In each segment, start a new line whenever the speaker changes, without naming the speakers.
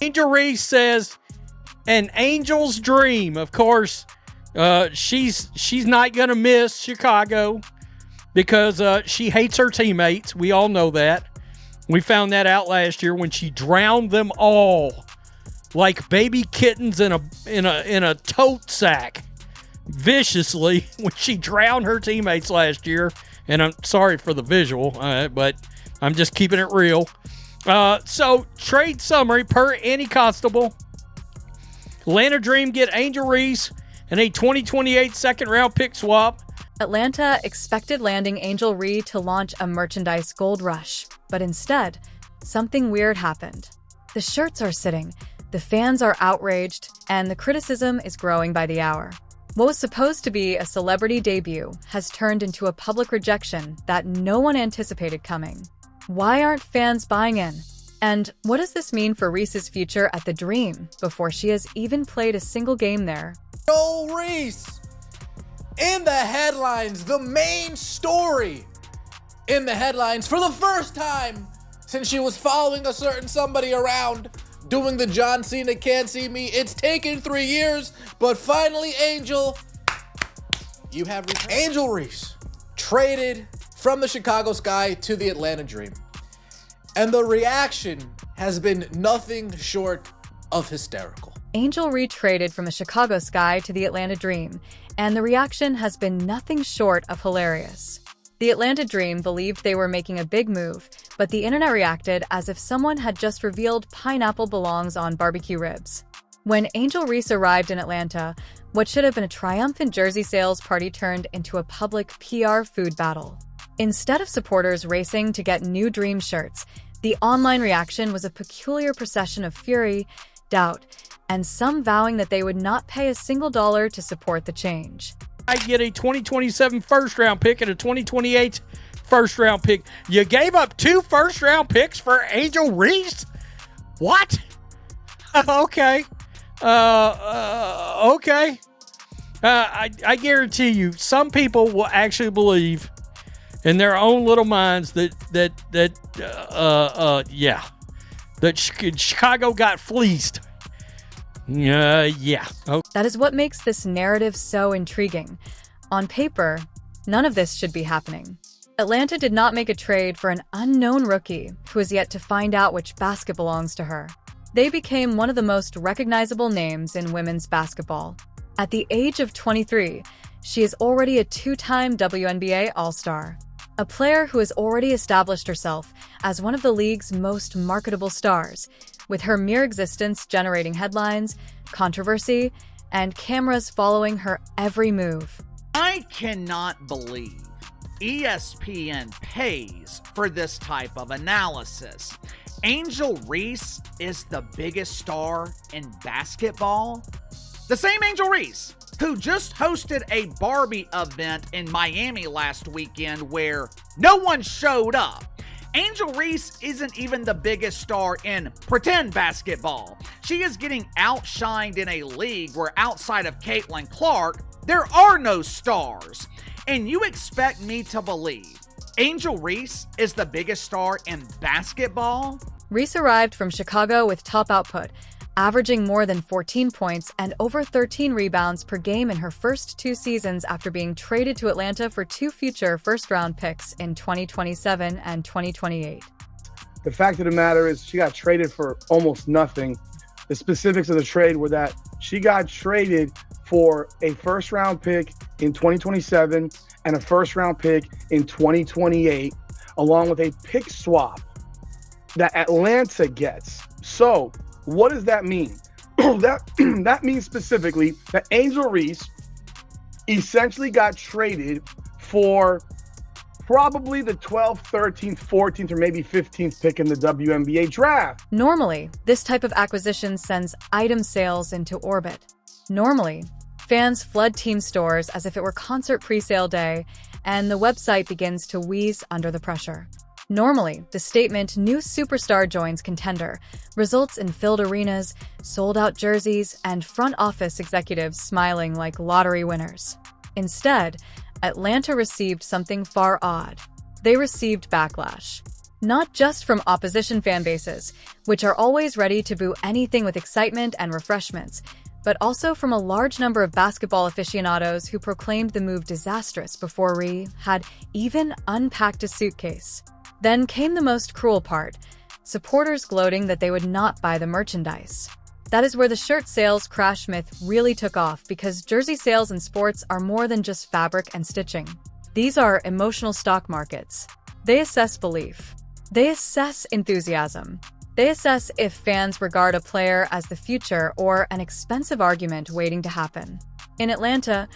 Angel Reese says, an angel's dream. Of course, she's not going to miss Chicago because she hates her teammates. We all know that. We found that out last year when she drowned them all like baby kittens in a tote sack viciously when she drowned her teammates last year. And I'm sorry for the visual, but I'm just keeping it real. So trade summary per Annie Constable. Atlanta Dream get Angel Reese and a 2028 second-round pick swap.
Atlanta expected landing Angel Reese to launch a merchandise gold rush, but instead, something weird happened. The shirts are sitting, the fans are outraged, and the criticism is growing by the hour. What was supposed to be a celebrity debut has turned into a public rejection that no one anticipated coming. Why aren't fans buying in? And what does this mean for Reese's future at the Dream before she has even played a single game there?
Angel Reese in the headlines, the main story in the headlines for the first time since she was following a certain somebody around doing the John Cena can't see me. It's taken 3 years, but finally, Angel, you have returned. Angel Reese traded from the Chicago Sky to the Atlanta Dream. And the reaction has been nothing short of hysterical.
Angel Reese traded from the Chicago Sky to the Atlanta Dream, and the reaction has been nothing short of hilarious. The Atlanta Dream believed they were making a big move, but the internet reacted as if someone had just revealed pineapple belongs on barbecue ribs. When Angel Reese arrived in Atlanta, what should have been a triumphant jersey sales party turned into a public PR food battle. Instead of supporters racing to get new Dream shirts, the online reaction was a peculiar procession of fury, doubt, and some vowing that they would not pay a single dollar to support the change.
I get a 2027 first-round pick and a 2028 first-round pick. You gave up 2 first-round picks for Angel Reese? What? Okay. Okay. I guarantee you, some people will actually believe in their own little minds that Chicago got fleeced. Yeah. Oh.
That is what makes this narrative so intriguing. On paper, none of this should be happening. Atlanta did not make a trade for an unknown rookie who is yet to find out which basket belongs to her. They became one of the most recognizable names in women's basketball. At the age of 23, she is already a 2-time WNBA All-Star. A player who has already established herself as one of the league's most marketable stars, with her mere existence generating headlines, controversy, and cameras following her every move.
I cannot believe ESPN pays for this type of analysis. Angel Reese is the biggest star in basketball? The same Angel Reese who just hosted a Barbie event in Miami last weekend where no one showed up. Angel Reese isn't even the biggest star in pretend basketball. She is getting outshined in a league where outside of Caitlin Clark, there are no stars. And you expect me to believe Angel Reese is the biggest star in basketball?
Reese arrived from Chicago with top output, averaging more than 14 points and over 13 rebounds per game in her first 2 seasons after being traded to Atlanta for 2 future first-round picks in 2027 and 2028.
The fact of the matter is she got traded for almost nothing. The specifics of the trade were that she got traded for a first-round pick in 2027 and a first-round pick in 2028, along with a pick swap that Atlanta gets. So what does that mean? That means specifically that Angel Reese essentially got traded for probably the 12th, 13th, 14th, or maybe 15th pick in the WNBA draft.
Normally, this type of acquisition sends item sales into orbit. Normally, fans flood team stores as if it were concert pre-sale day, and the website begins to wheeze under the pressure. Normally, the statement, "New superstar joins contender," results in filled arenas, sold-out jerseys, and front office executives smiling like lottery winners. Instead, Atlanta received something far odd. They received backlash. Not just from opposition fan bases, which are always ready to boo anything with excitement and refreshments, but also from a large number of basketball aficionados who proclaimed the move disastrous before Reese had even unpacked a suitcase. Then came the most cruel part, supporters gloating that they would not buy the merchandise. That is where the shirt sales crash myth really took off, because jersey sales in sports are more than just fabric and stitching. These are emotional stock markets. They assess belief. They assess enthusiasm. They assess if fans regard a player as the future or an expensive argument waiting to happen. In Atlanta,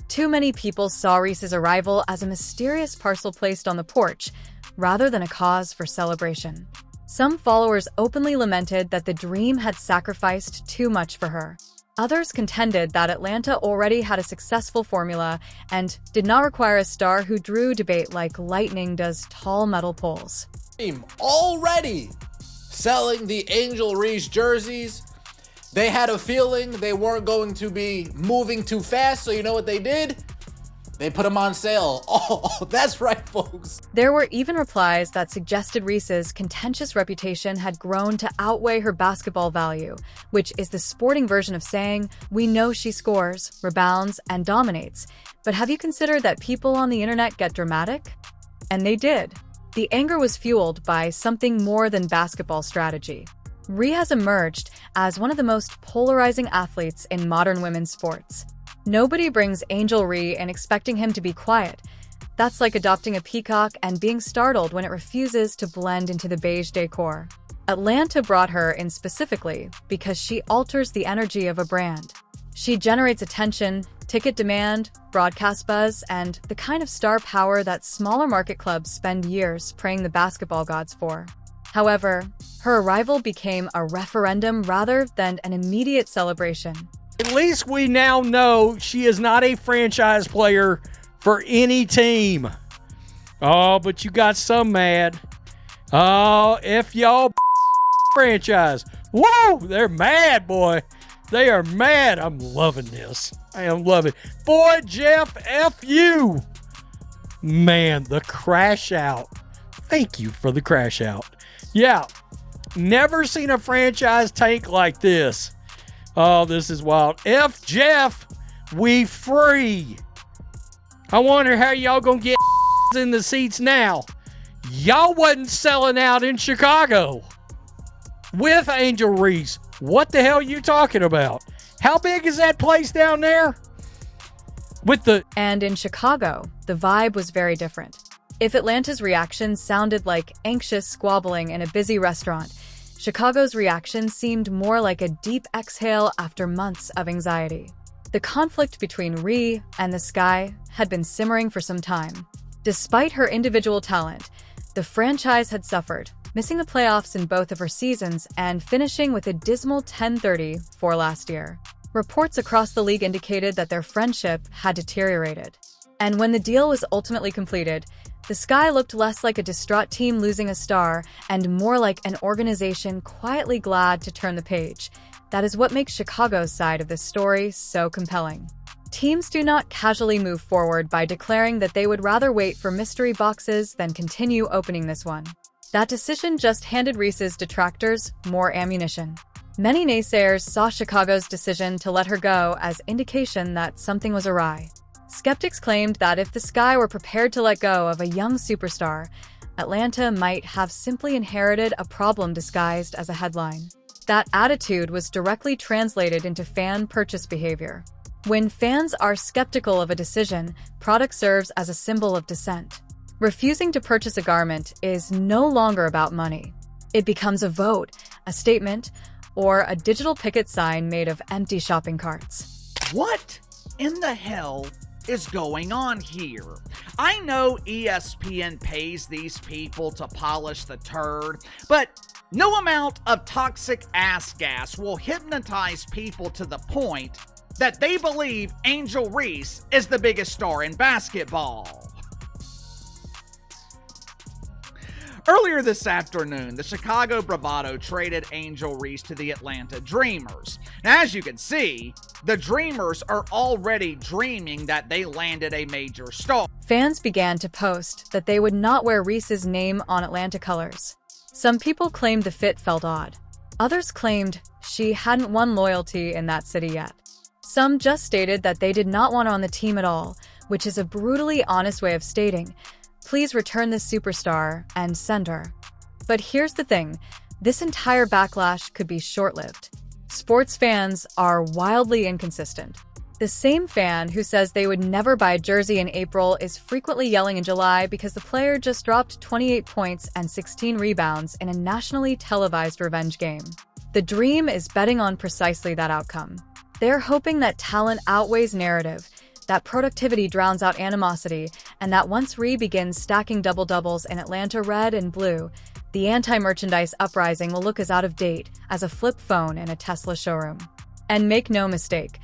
too many people saw Reese's arrival as a mysterious parcel placed on the porch, rather than a cause for celebration. Some followers openly lamented that the dream had sacrificed too much for her. Others contended that Atlanta already had a successful formula and did not require a star who drew debate like lightning does tall metal poles.
Already selling the Angel Reese jerseys. They had a feeling they weren't going to be moving too fast, so you know what they did? They put them on sale. Oh, that's right, folks.
There were even replies that suggested Reese's contentious reputation had grown to outweigh her basketball value, which is the sporting version of saying, we know she scores, rebounds, and dominates, but have you considered that people on the internet get dramatic? And they did. The anger was fueled by something more than basketball strategy. Reese has emerged as one of the most polarizing athletes in modern women's sports. Nobody brings Angel Reese and expecting him to be quiet. That's like adopting a peacock and being startled when it refuses to blend into the beige decor. Atlanta brought her in specifically because she alters the energy of a brand. She generates attention, ticket demand, broadcast buzz, and the kind of star power that smaller market clubs spend years praying the basketball gods for. However, her arrival became a referendum rather than an immediate celebration.
At least we now know she is not a franchise player for any team. Oh, but you got some mad. Oh, if y'all franchise. Whoa, they're mad, boy. They are mad. I'm loving this. I am loving it. Boy, Jeff, F you. Man, the crash out. Thank you for the crash out. Yeah, never seen a franchise tank like this. Oh, this is wild. F Jeff, we free. I wonder how y'all gonna get in the seats now. Y'all wasn't selling out in Chicago with Angel Reese. What the hell are you talking about? How big is that place down there?
And in Chicago, the vibe was very different. If Atlanta's reaction sounded like anxious squabbling in a busy restaurant, Chicago's reaction seemed more like a deep exhale after months of anxiety. The conflict between Reese and the Sky had been simmering for some time. Despite her individual talent, the franchise had suffered, missing the playoffs in both of her seasons and finishing with a dismal 10-30 for last year. Reports across the league indicated that their friendship had deteriorated. And when the deal was ultimately completed, the Sky looked less like a distraught team losing a star and more like an organization quietly glad to turn the page. That is what makes Chicago's side of this story so compelling. Teams do not casually move forward by declaring that they would rather wait for mystery boxes than continue opening this one. That decision just handed Reese's detractors more ammunition. Many naysayers saw Chicago's decision to let her go as indication that something was awry. Skeptics claimed that if the Sky were prepared to let go of a young superstar, Atlanta might have simply inherited a problem disguised as a headline. That attitude was directly translated into fan purchase behavior. When fans are skeptical of a decision, product serves as a symbol of dissent. Refusing to purchase a garment is no longer about money. It becomes a vote, a statement, or a digital picket sign made of empty shopping carts.
What in the hell is going on here? I know ESPN pays these people to polish the turd, but no amount of toxic ass gas will hypnotize people to the point that they believe Angel Reese is the biggest star in basketball. Earlier this afternoon, the Chicago Bravado traded Angel Reese to the Atlanta Dreamers. Now, as you can see, the Dreamers are already dreaming that they landed a major star.
Fans began to post that they would not wear Reese's name on Atlanta colors. Some people claimed the fit felt odd. Others claimed she hadn't won loyalty in that city yet. Some just stated that they did not want her on the team at all, which is a brutally honest way of stating, please return this superstar and send her. But here's the thing, this entire backlash could be short-lived. Sports fans are wildly inconsistent. The same fan who says they would never buy a jersey in April is frequently yelling in July because the player just dropped 28 points and 16 rebounds in a nationally televised revenge game. The Dream is betting on precisely that outcome. They're hoping that talent outweighs narrative, that productivity drowns out animosity, and that once Ree begins stacking double-doubles in Atlanta red and blue, the anti-merchandise uprising will look as out of date as a flip phone in a Tesla showroom. And make no mistake,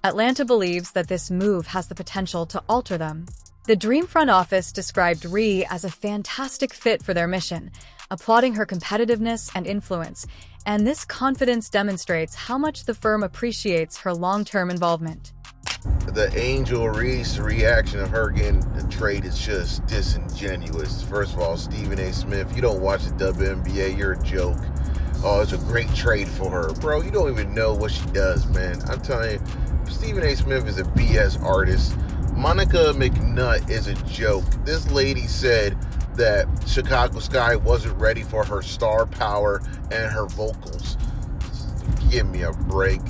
Atlanta believes that this move has the potential to alter them. The Dream front office described Ree as a fantastic fit for their mission, applauding her competitiveness and influence, and this confidence demonstrates how much the firm appreciates her long-term involvement.
The Angel Reese reaction of her getting the trade is just disingenuous. First of all, Stephen A. Smith, you don't watch the WNBA, you're a joke. Oh, it's a great trade for her. Bro, you don't even know what she does, man. I'm telling you, Stephen A. Smith is a BS artist. Monica McNutt is a joke. This lady said that Chicago Sky wasn't ready for her star power and her vocals. Give me a break.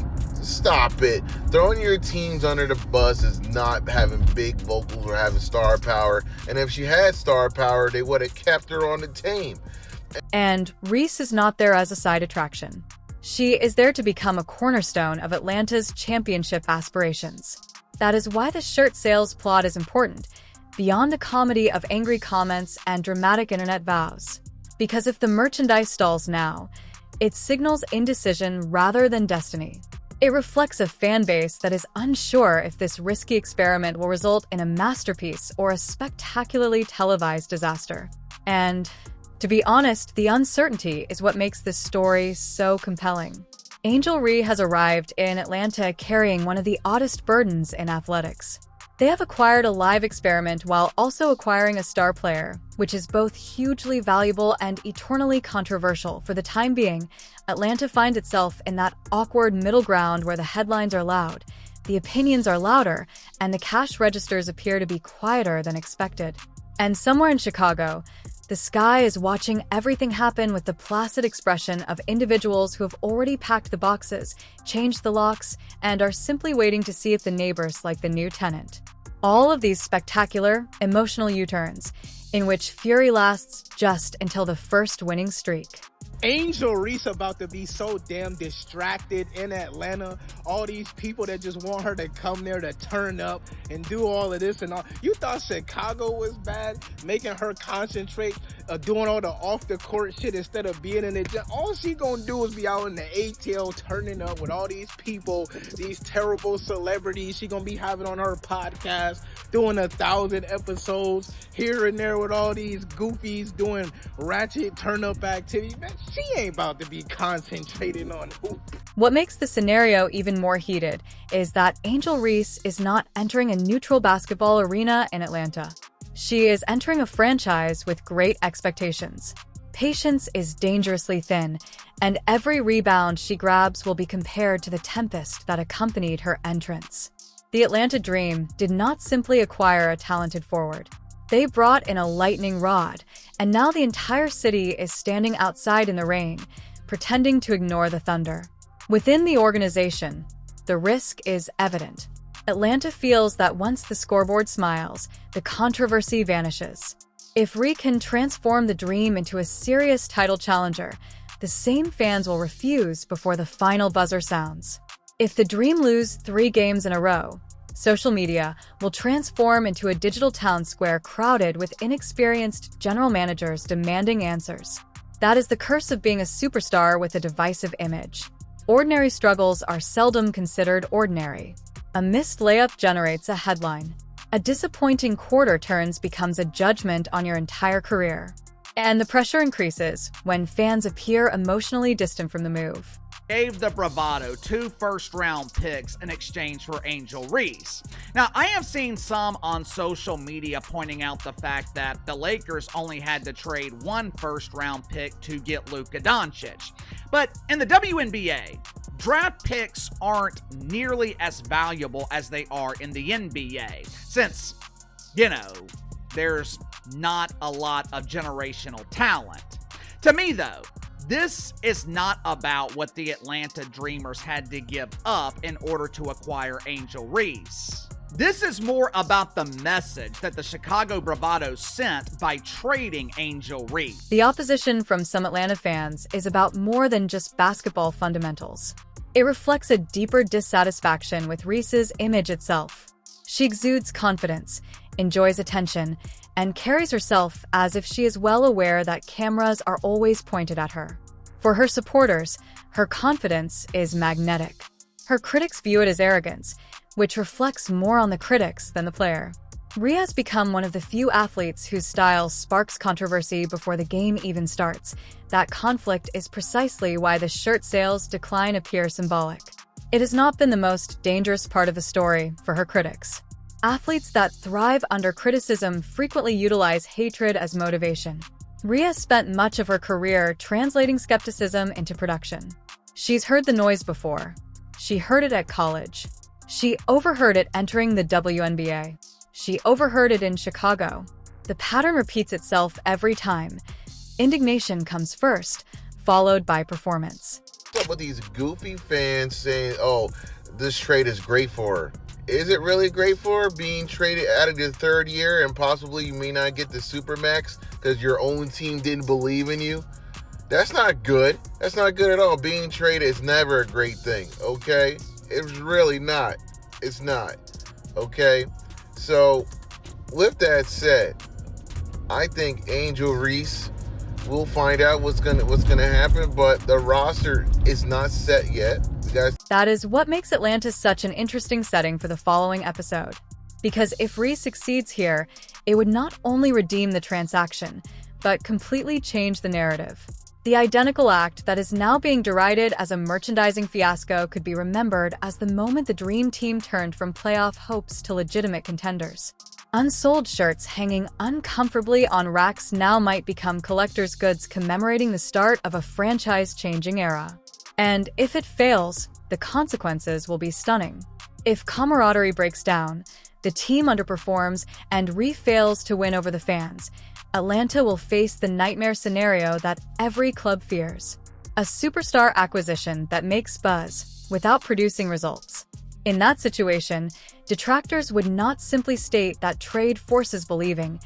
Stop it. Throwing your teams under the bus is not having big vocals or having star power. And if she had star power, they would have kept her on the team.
And Reese is not there as a side attraction. She is there to become a cornerstone of Atlanta's championship aspirations. That is why the shirt sales plot is important, beyond a comedy of angry comments and dramatic internet vows. Because if the merchandise stalls now, it signals indecision rather than destiny. It reflects a fan base that is unsure if this risky experiment will result in a masterpiece or a spectacularly televised disaster. And, to be honest, the uncertainty is what makes this story so compelling. Angel Ree has arrived in Atlanta carrying one of the oddest burdens in athletics. They have acquired a live experiment while also acquiring a star player, which is both hugely valuable and eternally controversial. For the time being, Atlanta finds itself in that awkward middle ground where the headlines are loud, the opinions are louder, and the cash registers appear to be quieter than expected. And somewhere in Chicago, the Sky is watching everything happen with the placid expression of individuals who have already packed the boxes, changed the locks, and are simply waiting to see if the neighbors like the new tenant. All of these spectacular, emotional U-turns, in which fury lasts just until the first winning streak.
Angel Reese about to be so damn distracted in Atlanta. All these people that just want her to come there to turn up and do all of this and all. You thought Chicago was bad, making her concentrate, doing all the off the court shit instead of being in it. All she gonna do is be out in the ATL turning up with all these people, these terrible celebrities she gonna be having on her podcast, doing 1,000 episodes here and there with all these goofies doing ratchet turn up activity. Man, she ain't about to be concentrating on hoop.
What makes the scenario even more heated is that Angel Reese is not entering a neutral basketball arena in Atlanta. She is entering a franchise with great expectations. Patience is dangerously thin, and every rebound she grabs will be compared to the tempest that accompanied her entrance. The Atlanta Dream did not simply acquire a talented forward. They brought in a lightning rod, and now the entire city is standing outside in the rain, pretending to ignore the thunder. Within the organization, the risk is evident. Atlanta feels that once the scoreboard smiles, the controversy vanishes. If Ree can transform the Dream into a serious title challenger, the same fans will refuse before the final buzzer sounds. If the Dream lose 3 games in a row, social media will transform into a digital town square crowded with inexperienced general managers demanding answers. That is the curse of being a superstar with a divisive image. Ordinary struggles are seldom considered ordinary. A missed layup generates a headline. A disappointing quarter turns becomes a judgment on your entire career. And the pressure increases when fans appear emotionally distant from the move.
gave the Bravado 2 first-round picks in exchange for Angel Reese. Now, I have seen some on social media pointing out the fact that the Lakers only had to trade 1 first-round pick to get Luka Doncic. But in the WNBA, draft picks aren't nearly as valuable as they are in the NBA, since, there's not a lot of generational talent. To me, though, this is not about what the Atlanta Dreamers had to give up in order to acquire Angel Reese. This is more about the message that the Chicago Bravado sent by trading Angel Reese.
The opposition from some Atlanta fans is about more than just basketball fundamentals. It reflects a deeper dissatisfaction with Reese's image itself. She exudes confidence, enjoys attention, and carries herself as if she is well aware that cameras are always pointed at her. For her supporters, her confidence is magnetic. Her critics view it as arrogance, which reflects more on the critics than the player. Rhea has become one of the few athletes whose style sparks controversy before the game even starts. That conflict is precisely why the shirt sales decline appear symbolic. It has not been the most dangerous part of the story for her critics. Athletes that thrive under criticism frequently utilize hatred as motivation. Rhea spent much of her career translating skepticism into production. She's heard the noise before. She heard it at college. She overheard it entering the WNBA. She overheard it in Chicago. The pattern repeats itself every time. Indignation comes first, followed by performance.
What's up with these goofy fans saying, oh, this trade is great for her? Is it really great for her being traded out of your 3rd year and possibly you may not get the Supermax because your own team didn't believe in you? That's not good. That's not good at all. Being traded is never a great thing, okay? It's really not. It's not, okay? So, with that said, I think Angel Reese, we'll find out what's gonna happen, but the roster is not set yet.
That is what makes Atlanta such an interesting setting for the following episode. Because if Reese succeeds here, it would not only redeem the transaction, but completely change the narrative. The identical act that is now being derided as a merchandising fiasco could be remembered as the moment the Dream Team turned from playoff hopes to legitimate contenders. Unsold shirts hanging uncomfortably on racks now might become collector's goods commemorating the start of a franchise-changing era. And if it fails, the consequences will be stunning. If camaraderie breaks down, the team underperforms, and Reese fails to win over the fans, Atlanta will face the nightmare scenario that every club fears: a superstar acquisition that makes buzz without producing results. In that situation, detractors would not simply state that trade forces believing,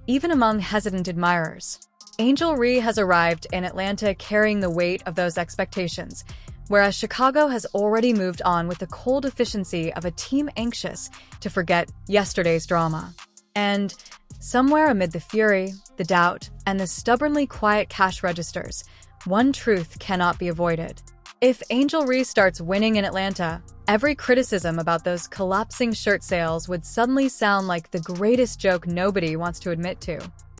even among hesitant admirers. Angel Reese has arrived in Atlanta carrying the weight of those expectations, whereas Chicago has already moved on with the cold efficiency of a team anxious to forget yesterday's drama. And somewhere amid the fury, the doubt, and the stubbornly quiet cash registers, one truth cannot be avoided. If Angel Reese starts winning in Atlanta, every criticism about those collapsing shirt sales would suddenly sound like the greatest joke nobody wants to admit to.